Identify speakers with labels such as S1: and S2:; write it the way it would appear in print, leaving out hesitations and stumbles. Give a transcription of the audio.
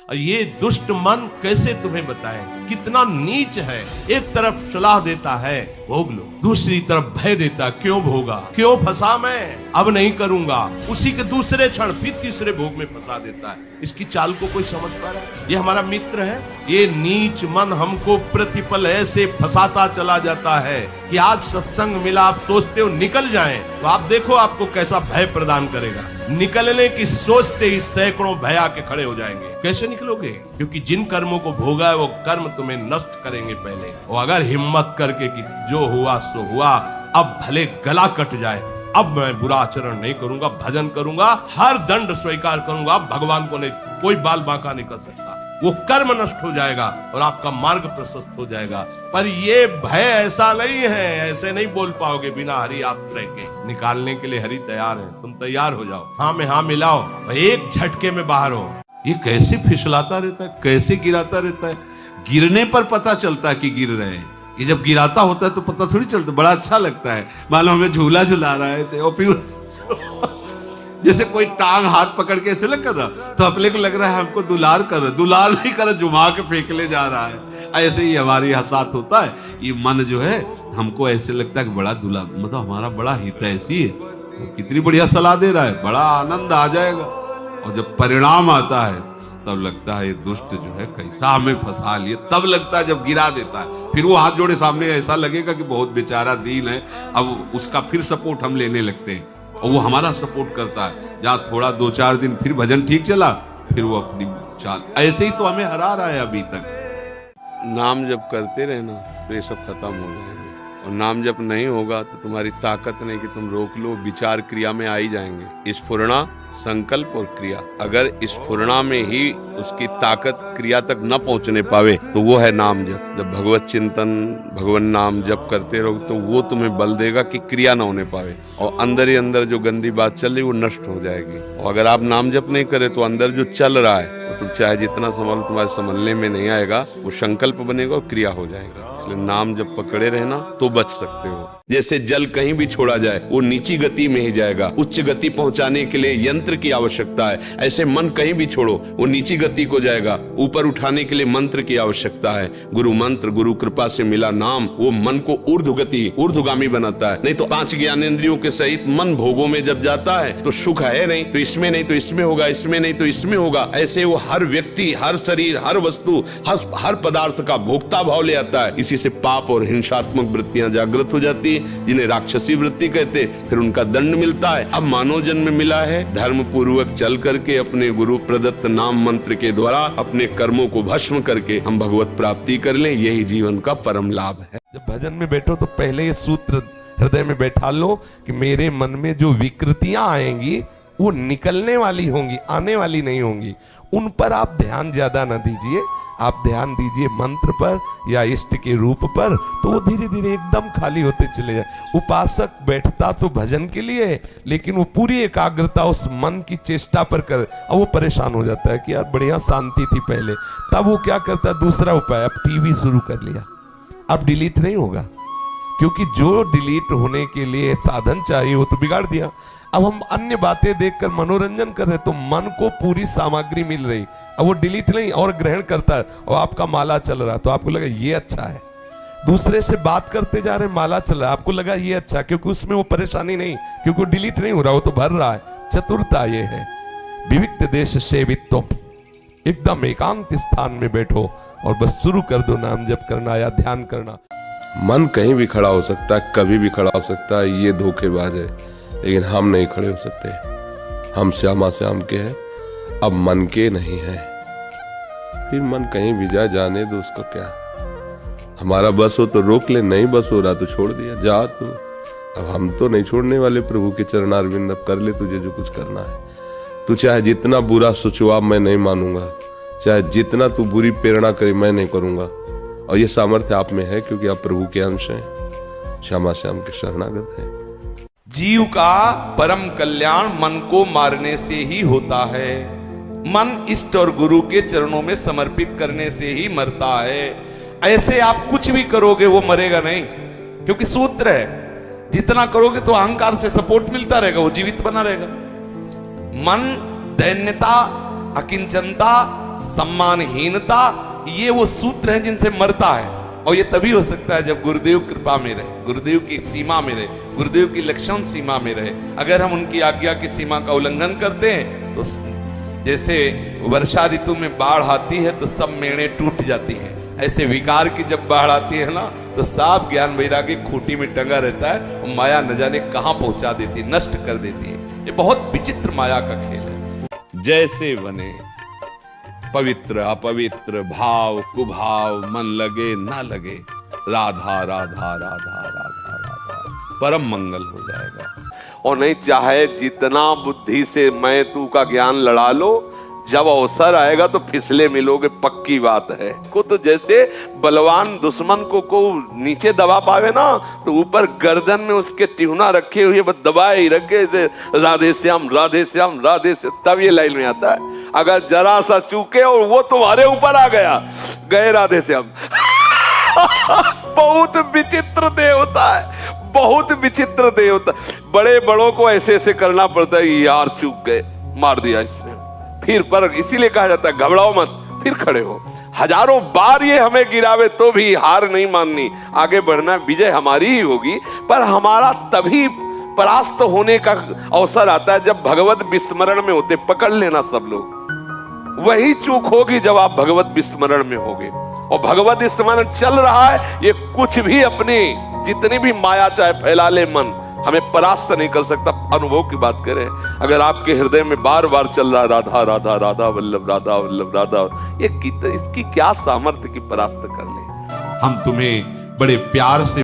S1: और ये दुष्ट मन कैसे तुम्हें बताएं, कितना नीच है। एक तरफ सलाह देता है भोग लो, दूसरी तरफ भय देता, क्यों भोगा, क्यों फंसा मैं, अब नहीं करूंगा। उसी के दूसरे क्षण फिर तीसरे भोग में फंसा देता है। इसकी चाल को कोई समझ पा रहा है? ये हमारा मित्र है। ये नीच मन हमको प्रतिपल ऐसे फंसाता चला जाता है कि आज सत्संग मिला, आप सोचते हो निकल जाएं, तो आप देखो आपको कैसा भय प्रदान करेगा। निकलने की सोचते ही सैकड़ों भय आके खड़े हो जाएंगे। कैसे निकलोगे? क्योंकि जिन कर्मों को भोगा है वो कर्म तुम्हें नष्ट करेंगे पहले। और अगर हिम्मत करके कि जो हुआ सो हुआ, अब भले गला कट जाए, अब मैं बुरा आचरण नहीं करूंगा, भजन करूंगा, हर दंड स्वीकार करूंगा, भगवान को नहीं, कोई बाल बांका नहीं कर सकता। वो कर्म नष्ट हो जाएगा और आपका मार्ग प्रशस्त हो जाएगा। पर ये भय ऐसा नहीं है, ऐसे नहीं बोल पाओगे बिना हरि आश्रय के। निकालने के लिए हरि तैयार है, तुम तैयार हो जाओ, हाँ में हाँ मिलाओ, एक झटके में बाहर हो। ये कैसे फिसलाता रहता है, कैसे गिराता रहता है। गिरने पर पता चलता है कि गिर रहे हैं। ये जब गिराता होता है तो पता थोड़ी चलता, बड़ा अच्छा लगता है, मानो हमें झूला झुला रहा है ऐसे। और फिर जैसे कोई टांग हाथ पकड़ के ऐसे लग कर रहा, तो अपने को लग रहा है हमको दुलार कर रहा, दुलार नहीं कर रहा, जुमा के फेंकले जा रहा है। ऐसे ही हमारे साथ होता है। ये मन जो है हमको ऐसे लगता है कि बड़ा दुला, मतलब हमारा बड़ा हित ऐसी है, कितनी बढ़िया सलाह दे रहा है, बड़ा आनंद आ जाएगा। और जब परिणाम आता है तब लगता है ये दुष्ट जो है कैसा हमें फंसा लिए। तब लगता है जब गिरा देता है, फिर वो हाथ जोड़े सामने, ऐसा लगेगा कि बहुत बेचारा दीन है। अब उसका फिर सपोर्ट हम लेने लगते हैं और वो हमारा सपोर्ट करता है। जहाँ थोड़ा 2-4 दिन फिर भजन ठीक चला, फिर वो अपनी चाल, ऐसे ही तो हमें हरा रहा है अभी तक।
S2: नाम जप करते रहना तो ये सब खत्म हो जाएंगे। और नाम जप नहीं होगा तो तुम्हारी ताकत नहीं कि तुम रोक लो, विचार क्रिया में आ ही जाएंगे। स्फुरणा, संकल्प और क्रिया, अगर स्फुरणा में ही उसकी ताकत क्रिया तक न पहुंचने पावे तो वो है नाम जप। जब भगवत चिंतन, भगवान नाम जप करते रहो तो वो तुम्हें बल देगा कि क्रिया ना होने पावे, और अंदर ही अंदर जो गंदी बात चल रही वो नष्ट हो जाएगी। और अगर आप नाम जप नहीं करे तो अंदर जो चल रहा है वो तुम चाहे जितना संभालो, तुम्हारे संभलने में नहीं आएगा, वो संकल्प बनेगा और क्रिया हो जाएगा। इसलिए नाम जब पकड़े रहना तो बच सकते हो। जैसे जल कहीं भी छोड़ा जाए वो नीची गति में ही जाएगा, उच्च गति पहुंचाने के लिए यंत्र की आवश्यकता है। ऐसे मन कहीं भी छोड़ो वो नीची गति को जाएगा, ऊपर उठाने के लिए मंत्र की आवश्यकता है। गुरु मंत्र, गुरु कृपा से मिला नाम वो मन को ऊर्ध्व गति, ऊर्ध्वगामी बनाता है। नहीं तो 5 ज्ञानेंद्रियों के सहित मन भोगों में जब जाता है तो सुख है नहीं तो इसमें, नहीं तो इसमें होगा, इसमें नहीं तो इसमें होगा। ऐसे वो हर व्यक्ति, हर शरीर, हर वस्तु, हर पदार्थ का भोक्ता भाव ले आता है। इसी से पाप और हिंसात्मक वृत्तियां जागृत हो जाती है, जिन्हें राक्षसी वृत्ति कहते। फिर उनका दंड मिलता है। अब मानव जन्म मिला है, धर्म पूर्वक चल करके अपने गुरु प्रदत्त नाम मंत्र के द्वारा अपने कर्मों को भस्म करके हम भगवत प्राप्ति कर लें, यही जीवन का परम लाभ है।
S1: जब भजन में बैठो तो पहले ये सूत्र हृदय में बैठा लो कि मेरे मन में जो विकृतियां आएंगी वो निकलने वाली होंगी, आने वाली नहीं होंगी। उन पर आप ध्यान ज्यादा ना दीजिए, आप ध्यान दीजिए मंत्र पर या इष्ट के रूप पर, तो वो धीरे धीरे एकदम खाली होते चले जाए। उपासक बैठता तो भजन के लिए, लेकिन वो पूरी एकाग्रता उस मन की चेष्टा पर कर, अब वो परेशान हो जाता है कि यार बढ़िया शांति थी पहले। तब वो क्या करता है, दूसरा उपाय, अब टीवी शुरू कर लिया। अब डिलीट नहीं होगा, क्योंकि जो डिलीट होने के लिए साधन चाहिए वो तो बिगाड़ दिया। अब हम अन्य बातें देखकर मनोरंजन कर रहे, तो मन को पूरी सामग्री मिल रही, अब वो डिलीट नहीं और ग्रहण करता है। और आपका माला चल रहा तो आपको लगा ये अच्छा है, दूसरे से बात करते जा रहे, माला चल रहा, आपको लगा ये अच्छा, क्योंकि उसमें वो परेशानी नहीं, क्योंकि वो डिलीट नहीं हो रहा, वो तो भर रहा है। चतुरता ये है, विविक्त देश सेवित्व, एकदम एकांत स्थान में बैठो और बस शुरू कर दो नाम जप करना या ध्यान करना।
S2: मन कहीं भी खड़ा हो सकता है, कभी भी खड़ा हो सकता है, ये धोखेबाज है, लेकिन हम नहीं खड़े हो सकते। हम श्यामा श्याम के हैं, अब मन के नहीं है। फिर मन कहीं भी जाने दो, उसको क्या, हमारा बस हो तो रोक ले, नहीं बस हो रहा तो छोड़ दिया, जा तू। अब हम तो नहीं छोड़ने वाले प्रभु के चरणारविंद, अब कर ले तुझे जो कुछ करना है। तू चाहे जितना बुरा सोचो, मैं नहीं मानूंगा, चाहे जितना तू बुरी प्रेरणा करे मैं नहीं करूंगा। और ये सामर्थ्य आप में है क्योंकि आप प्रभु के अंश हैं, श्यामा श्याम के शरणागत हैं।
S1: जीव का परम कल्याण मन को मारने से ही होता है। मन इष्ट और गुरु के चरणों में समर्पित करने से ही मरता है। ऐसे आप कुछ भी करोगे वो मरेगा नहीं, क्योंकि सूत्र है, जितना करोगे तो अहंकार से सपोर्ट मिलता रहेगा, वो जीवित बना रहेगा। मन दैन्यता, अकिंचनता,
S2: सम्मानहीनता, ये वो सूत्र हैं जिनसे मरता है। और ये तभी हो सकता है जब गुरुदेव कृपा में रहे, गुरुदेव की सीमा में रहे, गुरुदेव की लक्षण सीमा में रहे। अगर हम उनकी आज्ञा की सीमा का उल्लंघन करते हैं तो जैसे वर्षा ऋतु में बाढ़ आती है तो सब मेड़े टूट जाती हैं, ऐसे विकार की जब बाढ़ आती है ना तो साफ ज्ञान वैरागी खूंटी में टंगा रहता है और माया न जाने कहां पहुंचा देती है, नष्ट कर देती है। ये बहुत विचित्र माया का खेल है। जैसे बने पवित्र अपवित्र, भाव कुभाव, मन लगे ना लगे, राधा राधा राधा राधा राधा, परम मंगल हो जाएगा। और नहीं चाहे जितना बुद्धि से मैं तू का ज्ञान लड़ा लो, जब अवसर आएगा तो फिसले मिलोगे, पक्की बात है। को तो जैसे बलवान दुश्मन को नीचे दबा पावे ना तो ऊपर गर्दन में उसके टिहुना रखे हुए बस दबाए ही रखे, जैसे राधे श्याम राधे श्याम राधे श्याम, तब ये लाइन में आता है। अगर जरा सा चूके और वो तुम्हारे ऊपर आ गया, गए राधे श्याम। बहुत विचित्र देवता है, बहुत विचित्र देवता। बड़े बड़ों को ऐसे ऐसे करना पड़ता है, यार चूक गए, मार दिया इसने, फिर पर इसीलिए कहा जाता है घबराओ मत, फिर खड़े हो। हजारों बार ये हमें गिरावे तो भी हार नहीं माननी, आगे बढ़ना, विजय हमारी ही होगी। पर हमारा तभी परास्त होने का अवसर आता है जब भगवत विस्मरण में होते। पकड़ लेना सब लोग, वही चूक होगी जब आप भगवत विस्मरण में होगे। और भगवत विस्मरण चल रहा है, ये कुछ भी अपनी जितनी भी माया चाहे फैला ले मन, हमें परास्त नहीं कर सकता। अनुभव की बात करें, अगर आपके हृदय में बार बार चल रहा राधा राधा राधा वल्लभ राधा वल्लभ राधा, ये इसकी क्या सामर्थ्य की परास्त कर ले।
S1: हम तुम्हें बड़े प्यार से